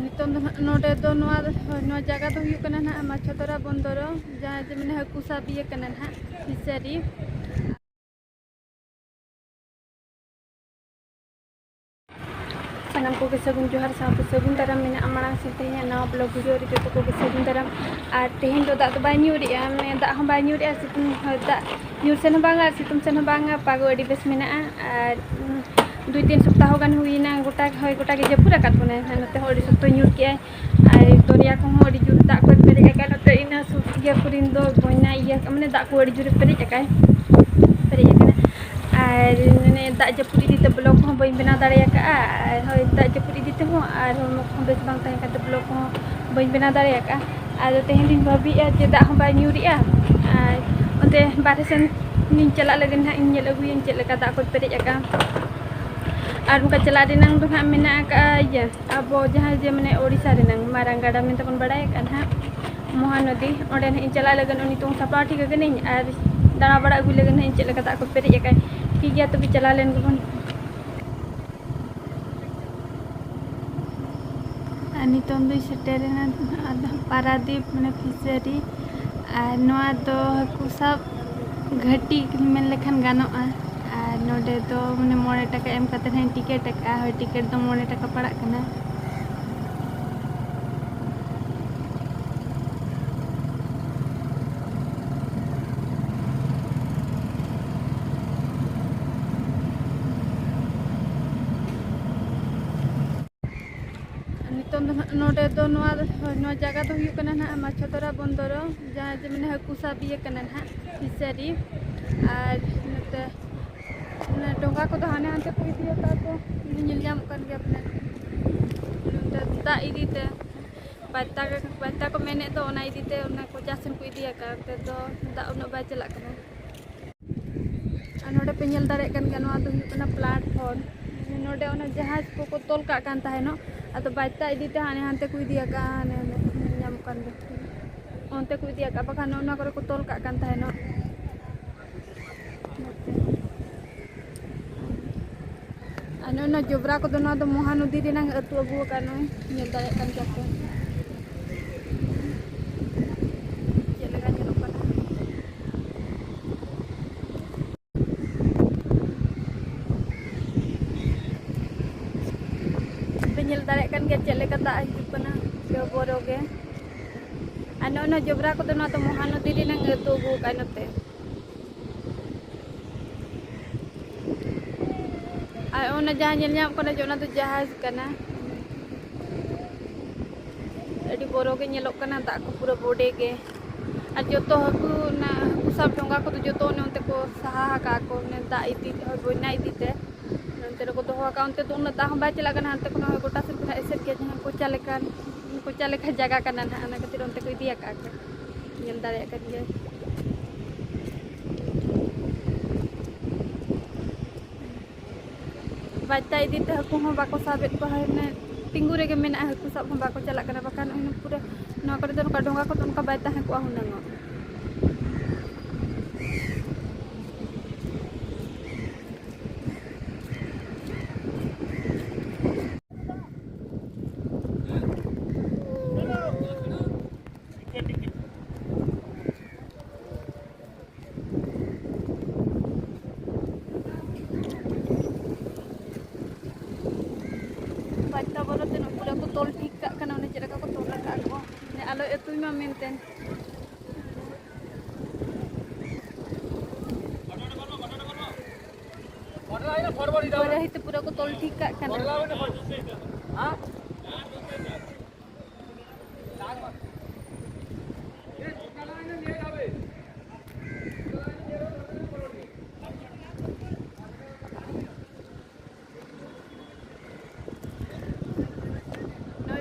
नितों नोडे दो नोआ जगह दो हुयु कना ना माछोतरा बंदरो जहाँ जे मने हाकु साब इये कना ना फिशरी सानाम को सगुन जोहार साथ सगुन दाराम में मांग से तेज नवा ब्लॉग वीडियो रे जो को सगुन दाराम और तेज दो दाग बाय न्यूरिया मैं दाग हम बाय न्यूरिया सितुंग दाग न्यूर सेन बांगा सितुंग सेन बांगा पागो अड़ी बेस मेना और 2-3 सप्ताह गान हुईना गोटा के जपुरा काट बने नते होड़ी सप्तो न्यूर के और दरिया को होड़ी जुर दाग को पेरे का नते इना सुकिया पुरिन दो बन्ना इया माने दाग को अड़ी जुर पेरे का और ने दाग जपुरी दीते ब्लॉग को बई बना दाड़िया का और दाग जपुरी दीते हो और हम बेस बांग तहे का ब्लॉग को बई बना दाड़िया का और तेहन दिन भाभी जे दाग हम बाय न्यूरिया और ओते बारे सेन निन चला लगन ना इन नेल अगुयन चेद लेका दाग को पेरे का और उनका चला रेनांग दो मेना का अब जहाँ जे मैंने ओडिशा रेनांग मारांग गाड़ा में तबन बड़ाय का ना महानदी ओडे न चला लगन उनी तो सपा ठीक गने और दाना बड़ा अगु लगन न चेद लेका दाग को पेरे का ठीक गया तो भी चला लेन गबन नितों दो सेटेरेना पारादीप मैंने फिशरी और नोआ दो हाकु साब घाटी मेन लेखान गानोआ और नोडे दो मैंने 9 टाका एम कते हैं टिकट का हो टिकट दो 9 टाका पड़ा कना नितों नोडे दो नोआ जगह दो हुयु कना ना माछोतरा बंदरो जहाँ जे मैंने हाकु साब इये कना ना फिशरी और नते डोंगा को तो हाने हानते को इदिया का को निल जाम कर गया अपने दा इदीते बाता को मेने तो ओना इदीते ओना को जासन को इदिया का ते तो दा उना बाय चला कना नोडे पे नेल दारे कन गया नोआ दो हुयु कना प्लेटफॉर्म नोडे ओना जहाज को तोल का कान ताहेनो अतो बाता इदीते हाने हानते को इदिया का हाने जाम कर गया ओनते को इदिया का बखान ओना करे को तोल का कान ताहेनो अनो जोबरा को दोना दो महानदी रेनांग अतु अबु कानो नेल दारे कान जाको चेद लेका नेलो काना पे नेल दारे कान गे चेद लेका दा हिजुग कना के बोरोगे अनो जोबरा को दोना तो महानदी रेनांग अतु अबु कानोते और जहाँ नेल जो तो जहाज कना अड़ी बोरो के नेलोक कना दाग को पूरा बोडे के और जो तो हाकु ना हाकु साब डोंगा को जो तो ने को सहा का को ने दा इदी बन्ना इदीते नंते को दोहा का उनते तो उन्ना दाग बाय चला कना हंते को गोटा से को एसेट के जहाँ कोचा लेका जगह कना ना अना खातिर उनते को इदिया का नेल दारे का के बाता इदीते हाकु हो बाको साबेत को है तिंगु रेगे मेना हाकु साब हो बाको चला कना बखान पूरा नोआ करे दो डोंगा को उनका बाता है को हुनंगो बाता बोलो तेन पूरा को तोल ठीक का कना उन्हें चेका को तोल का को ने आलो एतुई मा मेनतेन बोले हित पूरा को तोल ठीक का कना हां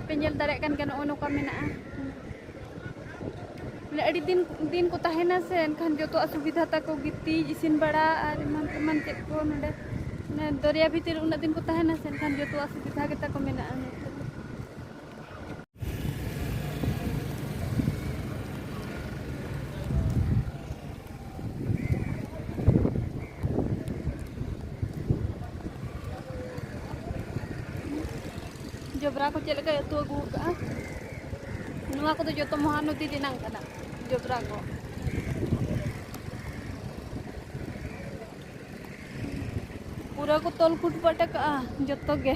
पेंजल दारे kan kan ono ka mena ले अड़ी दिन को तहेना से एनखान जो तो असुविधा तक गिती इसिन बड़ा और मन चेक को नोडे दरिया भीतर उना दिन को तहेना से एनखान जो तो असुविधा के तक मेना jobra ko chelaka tu agu ka nuwa ko to joto Mahanodi dinang kana jobra ko pura ko tol kut pata ka joto ge